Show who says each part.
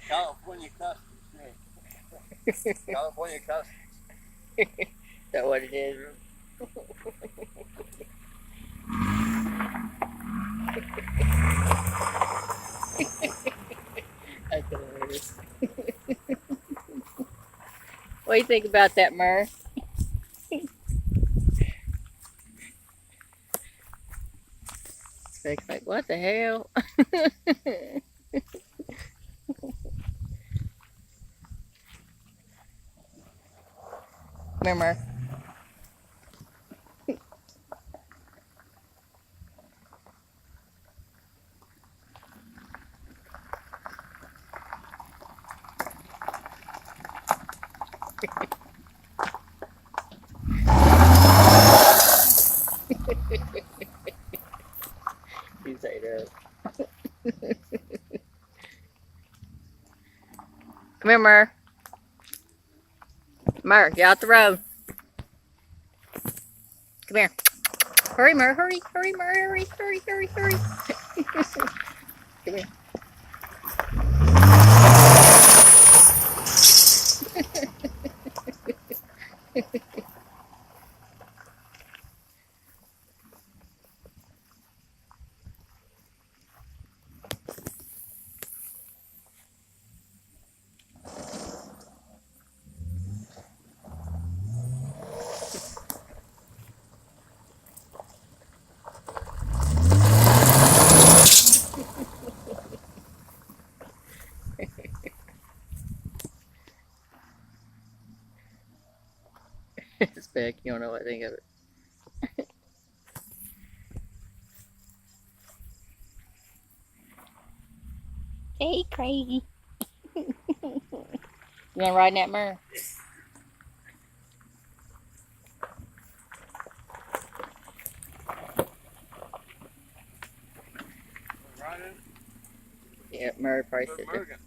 Speaker 1: California customs. California customs.
Speaker 2: Is that what it is? That's hilarious. What do you think about that, Mur? It's like, what the hell? Remember? You say that. Come here, Mur. Mur, get out the road. Come here. Hurry, Mur, hurry, hurry, Mur, hurry, hurry, hurry, hurry. Come here. It's big. You don't know what I think of it. Hey, crazy. You want to ride in that Mur?
Speaker 1: Running.
Speaker 2: Yeah, Mur probably sit there.